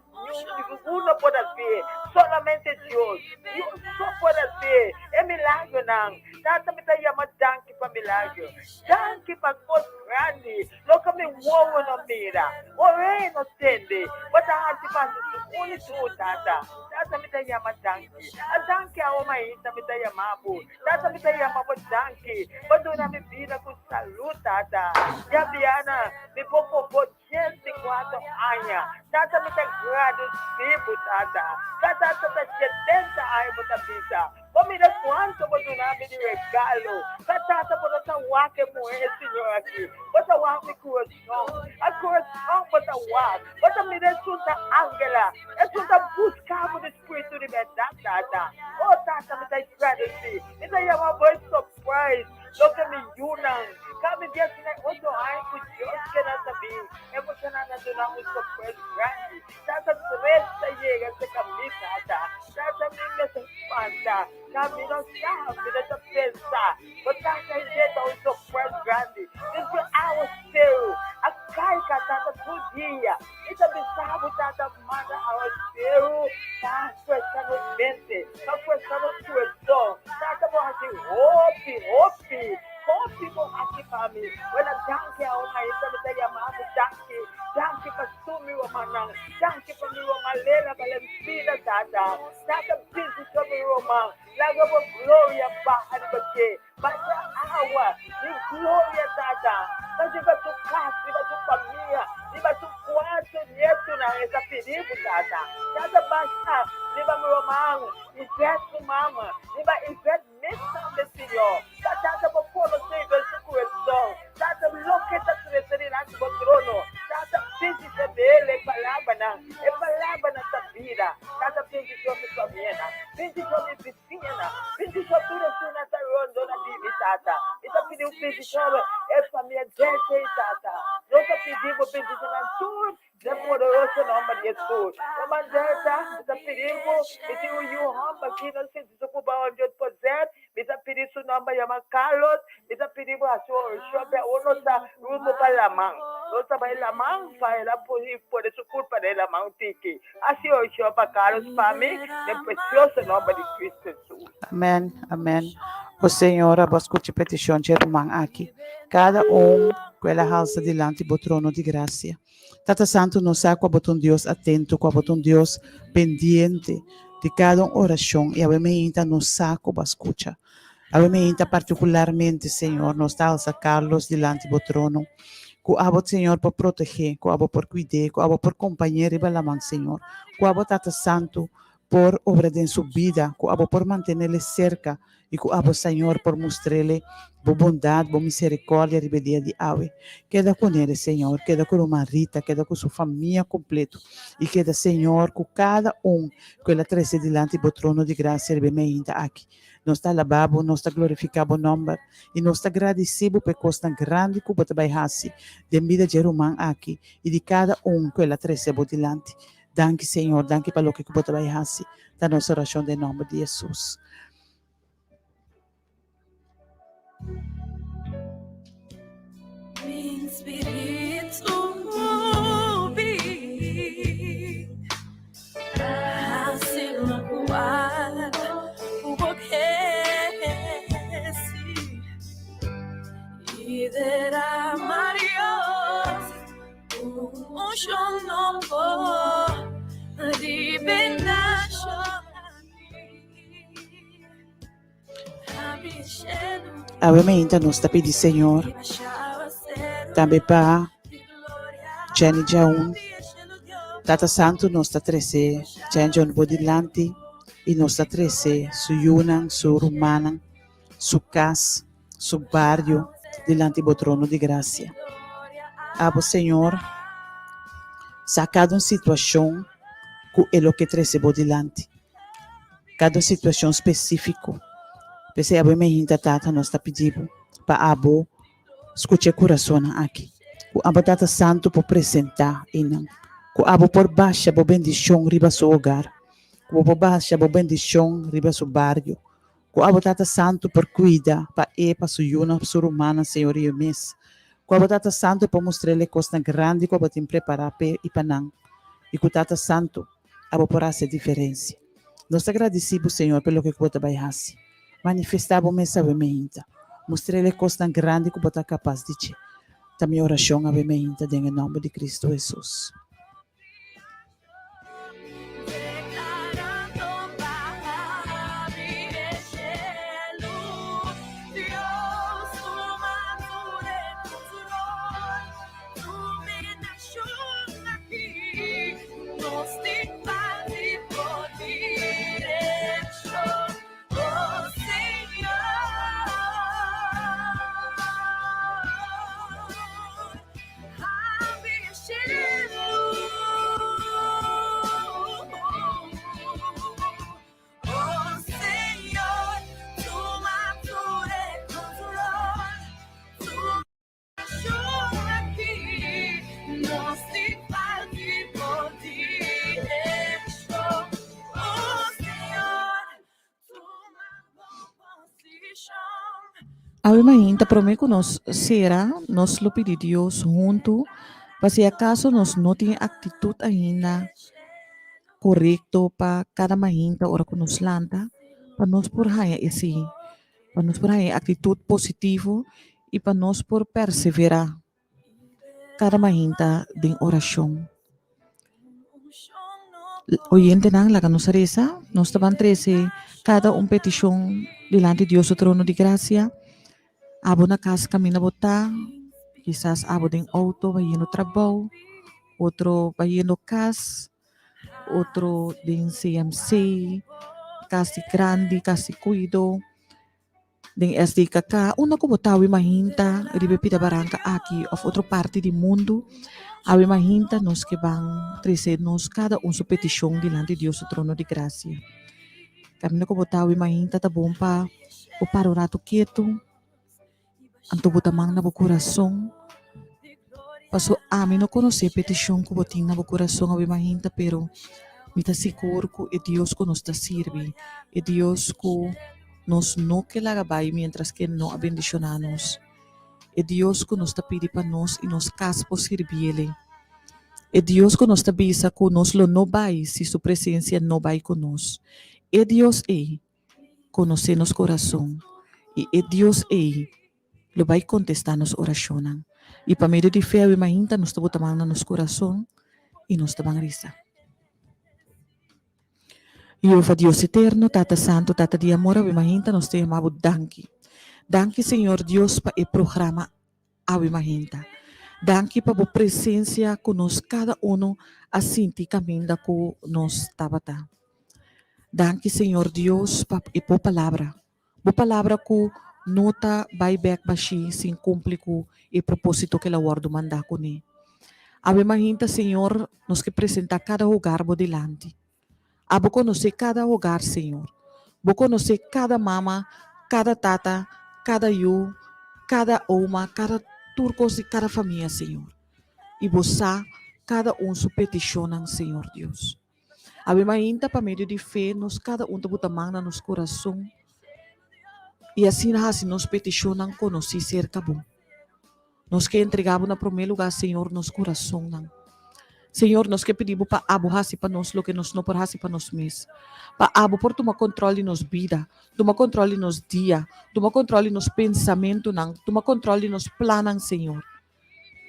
uno pode ser, solamente Deus, Deus só pode ser, é milagre não, tata me tá chamando danke para milagre, danke para coisa grande, lo que me voa na mira, ore no tende, bota a arte para o único tata, tata me tá chamando danke, a danke a uma ita me tá chamando, tata me tá chamando danke, quando na minha vida com saúde tata, já Biana, me poupou 104 anos, tata me tá agradecido tata, tata 70 anos para vida. Mira quanto você não me de regalo. Tata por essa waque mulher senhor aqui. Você waque coração. A coração você waque. Você me resulta Angela. Resulta buscar o espírito de verdade tata. Oh tata me está agradecido. Me está chamando por surprise. Lo que me ayudan. Cada dia que nós oramos por Deus que nós sabemos. É você não nos um surprise grande. Tata três chega essa camisa tata. Tata me espanta. Kami não sabe dessa pensar. Você aceita um surprise grande. This is our spirit. A caixa tata todo dia. Isso me sabe tata manda our spirit. Tá prestando mente. Tá prestando coração. Tata vou assim, hope com aqui para mim. Olha, danke a uma isso me está chamando danke para sumir o manang. Danke para mim o malela valempira tata. Tata busy sobre o man. Lago por glória para você. Basta água de glória tata. Mas vai tu casa, vai tu família, vai tu quarto neto na essa perigo tata. Tata basta, vai meu man, investe mama, vai investe missão de Senhor. Tata por conhecer esse coração. Tata louca tá se retirando do trono. Tata busy sobre ele palavra na tua vida. Tata busy sobre sua vida. Busy sobre piscina. Busy sobre tudo isso na tua ronda na vida tata. Então pediu busy sobre família desse tata. Nunca pedimos busy na tua de poderoso nome de Jesus. Uma dessa, está pedindo, e se o Johan aqui não se desocupa onde eu puser, me está pedindo o nome chama Carlos, me está pedindo a sua shopping, ou nossa rumo para a mão. Nossa vai a mão, vai lá por isso culpa dela mão tiki. Assim o shopping Carlos para mim, no precioso nome de Cristo Jesus. Amém, amém. O Senhor, a escute petição de irmão aqui. Cada com ela alça delante do trono de graça. Tata Santo nos saca com Deus atento, com Deus pendiente de cada oração e a mente nos saca para escutar. A mente particularmente, Senhor, nos dá alça Carlos delante do trono. Com a Senhor por proteger, com a por cuidar, com a por companheiro e balamang, Senhor. Com a Tata Santo por obra de sua vida, com a por manter-lhe cerca e com a Senhor por mostrar-lhe boa bondade, boa misericórdia e rebeldia de ave. Queda com ele, Senhor, queda com uma Rita, queda com sua família completa e queda, Senhor, com cada que ela traz delante do trono de graça e bem-vinda aqui. Nós está alabado, nós está glorificado o nome e nós está agradecido por coisa tão grande que você vai fazer de vida de irmão aqui e de cada que ela traz delante. Danke, Senhor, danke para o que você vai fazer da nossa oração em nome de Jesus. Min espírito move, assim no ar, o boquece e derramar um chão novo de bendição. A mente nos está pedindo, Senhor, também para Jenny Jaun, Tata Santo nos está trazendo, Jenny Jaun Bodilante, e nos está trazendo su Yunan, su Rumanan, su casa, su barrio, delante do trono de graça. Abo, Senhor, sacado uma situação que é o que traz Bodilante, cada situação específica. Pensei, abo, me hinta tata, nos está pedindo para abo, escute o coração aqui. Ku abo Tata Santo por apresentar inang. Ku abo por baixa bo bendição riba seu hogar. Ku por baixa bo bendição riba seu barrio. Ku abo Tata Santo por cuidar para su yuna, su romana, Senhor e mes. Ku abo Tata Santo por mostrar-lhe coisa grande que abo tem preparar para ipanang. E ku Tata Santo abo por fazer diferença. Nós agradecemos, Senhor, pelo que você vai fazer. Manifestar o mês avementa. Mostrar-lhe coisa grande que você é capaz de ter. Também oração avementa, em nome de Cristo Jesus. Declarando para mi cielo, Dios, tu madre, tu me nación aquí, nos dipati por dirección, oh Señor, a mi cielo. Oh Señor, tu madre control, tu nación aquí, nos dipati por dirección. Oh Señor, tu posición. Ave Mahinta, prometo nos será, nos lo pedi Dios junto, para si acaso nos no tiene actitud ainda correcto para cada Mahinta ora que nos lanta, para nos por haya esse, para nos por haya actitud positivo e para nos por perseverar cada Mahinta de oração. Oyente nang la nos reza, nos taban 13 cada petición delante de Dios o trono de gracia. Abo na casa kami na botar, quizás abo din auto, vai no trabaho, outro vai no cas, outro din CMC, kasi grande, kasi cuido, din SDKK, una ko botawi mahinta, ribe pida barangka aqui, of outro parte do mundo, awi mahinta nos que bang nos cada sua petição delante de Deus o trono de gracia. Kami na ko botawi mahinta tabong pa, o para rato quieto, ang tubutamang na coração. Paso amin no conhecer petição que botin na coração awi mahinta, pero mita seguro que é Deus que nos sirve, é Deus que nos no que lagabay mientras que no abendicionanos. É Deus que nos pide para nós e nos cas por servirle. É Deus que nos avisa que nos lo no vai se sua presença não vai conosco. É Deus conhecer nos coração e é Deus lo vai contestar nos oração. E para meio de fé, imagina nos tabutamang na nos coração e nos tabang risa. Jehová Deus eterno, Tata Santo, Tata de amor, imagina nos te amamos danke. Danke, Senhor Deus, para o programa imagina. Danke para a presença conosco cada assim te caminha com nos tabata. Danke, Senhor Deus, para a palavra. A palavra que nota vai back baixi sem cumprir com o propósito que ela word manda com ele. Ave imagina, Senhor, nos que apresentar cada lugar por delante. Abo conhecer cada hogar, Senhor. Vou conhecer cada mama, cada tata, cada eu, cada oma, cada turcos e cada família, Senhor. E você, cada sua petição, Senhor Deus. Ave imagina, para meio de fé, nos cada tabutamang na nos coração. E assim nos peticionam conhecer cerca bom. Nos que entregamos na primeiro lugar, Senhor, nos coração. Senhor, nos que pedimos para abo hasi para nós, lo que nos não por hasi para nós mesmos. Para abo por tomar controle nos vida, tomar controle nos dia, tomar controle nos pensamento, tomar controle nos planos, Senhor.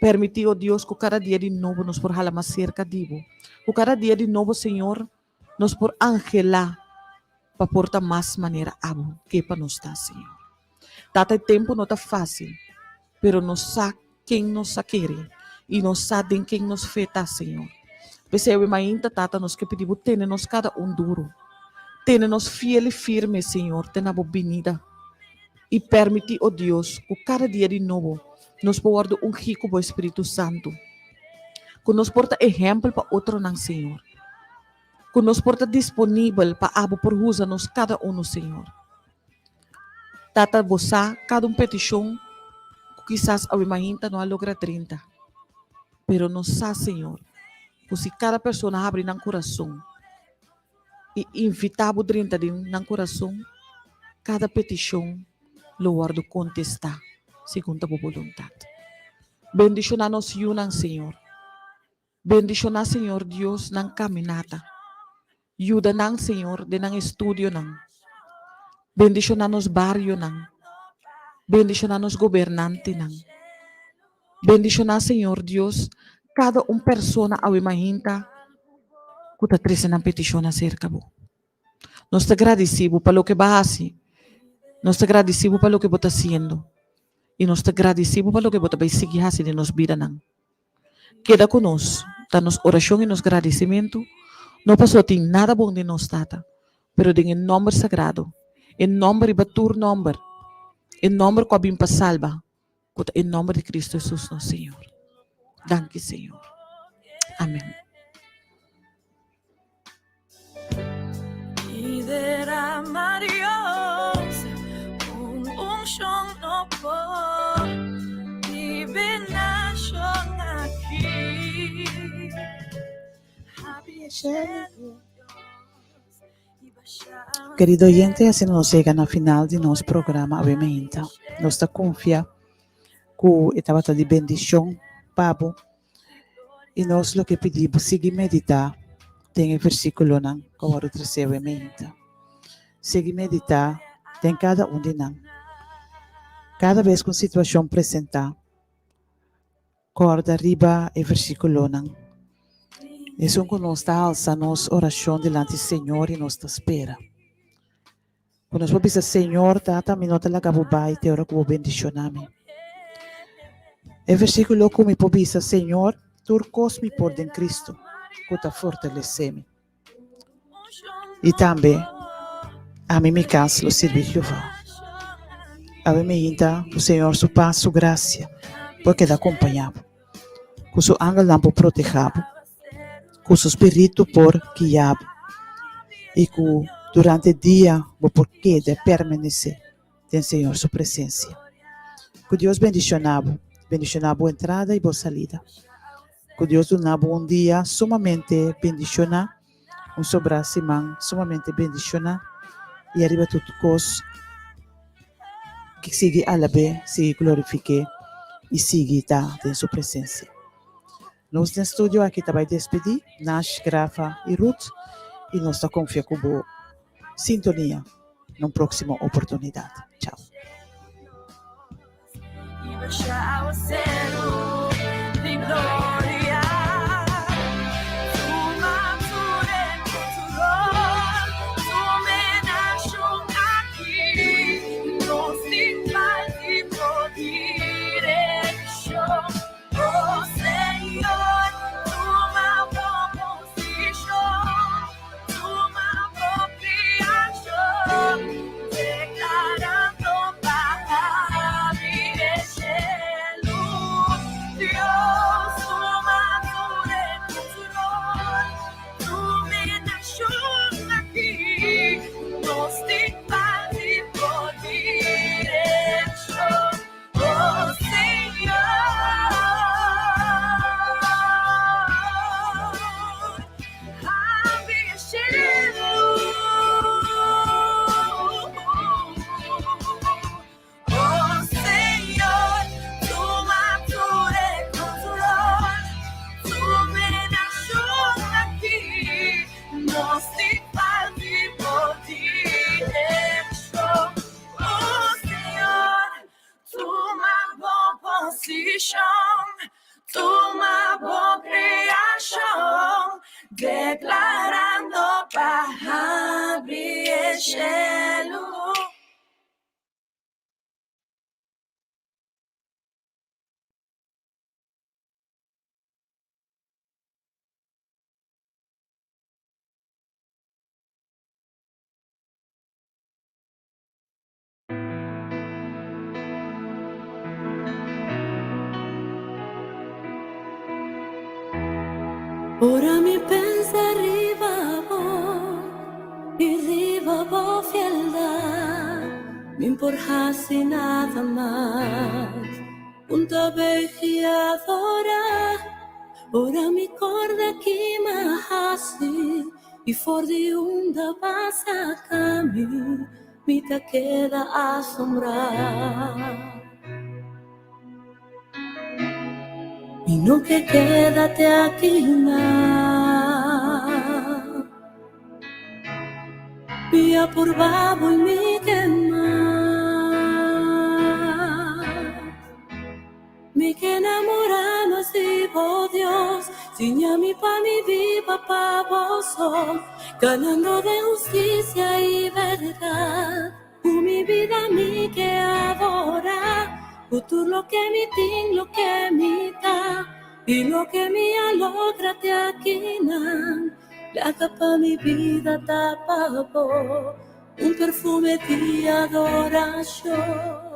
Permitir, oh Deus, que cada dia de novo nos por hala mais cerca dibo. Que cada dia de novo, Senhor, nos por angelar para portar mais maneira abo que para nós está, Senhor. Tata tempo não está fácil, pero nos sabe quem nos quer e nos sabe quem nos feta, Senhor. Pensei imagina, Tata, nos que pedimos, tene-nos cada duro, tene-nos fiel e firme, Senhor, tena-nos benida e permite, oh Deus, que cada dia de novo nos porta rico do Espírito Santo, que nos porta exemplo para outro, Senhor. Que nos porta disponível para abo por usa-nos cada Senhor. Tata, você, cada petição, que quizás a imagina não logra 30. pero nos sa, Senhor, pues se cada pessoa abre no coração e invitar o dentro de no coração, cada petição, lo guardo contestar, segundo a vontade. Bendicionar-nos unan, Senhor. Bendicionar, Senhor Deus, na caminhada. Ajuda nang, Senhor, de nang estudio nang. Bendicionar-nos barrio nang. Bendicionar-nos governante nang. Bendicionar, Senhor Deus, cada persona a imaginta que está trazendo na petição acerca de. Nós te agradecemos pelo que vai fazer. Nós te agradecemos pelo que você está fazendo. E nós te agradecemos pelo que você vai seguir fazendo em nossa vida. Queda conosco, dá-nos oração e nos agradecimento. Não passou tem nada bom de nós, Tata, pero em nome sagrado, em nome de Batur nome, em nome que abim para salva, em nome de Cristo Jesus, nosso Senhor. Danke, Senhor. Amém. Y derramar Dios un unción no por divination aquí. Querido oyente, assim nós chegamos ao final de nosso programa, obviamente. Nós confia que estava de bendição, Pabo, e nós o que pedimos, seguir meditar, tem o versículo que eu vou trazer, obviamente. Seguir meditar, tem cada de nós. Cada vez que uma situação apresentar, corda arriba o versículo é um que nós está alçando nossa oração diante do Senhor e nós espera. Quando nós vamos dizer, Senhor, tata, me nota lá que eu vou te ora que vou bendicionar-me. O versículo que me pode dizer, Senhor, tu cosme por em Cristo, que te fortalece-me. E também, a mim me canso o serviço vá. A mim me inta o Senhor, sua paz, sua graça, porque dá acompanhado. Com seu ángel não por protegado, com seu espírito por guiado, e que durante o dia, o porquê de permanecer, tem Senhor sua presença. Que Deus bendicionava a entrada e a salida. Que Deus donava dia sumamente bendicionar, sobra semana sumamente bendicionar, e arriba tudo coisa que siga alabe, siga glorifique e siga tá em sua presença. Nós no estúdio aqui também despedir, Nash, Grafa e Ruth, e nós está confiando com boa sintonia na próxima oportunidade. Tchau. Toma boa criação, declarando para abrir o cielo. Ora mi pensa arriba vos fieldad, me importase nada más, junto a adorar ora mi corda que mahasi e for de onda passa caminho me te queda assombrar e no que quédate aqui via por babo e me quemar me que enamoramos de vos Dios Siña mi pa mi viva pa vos ganando de justicia y verdad mi vida mi que adora futuro lo que mi ting lo que mi da y lo que mi alogra te aquinan la capa mi vida tapa un perfume de adoración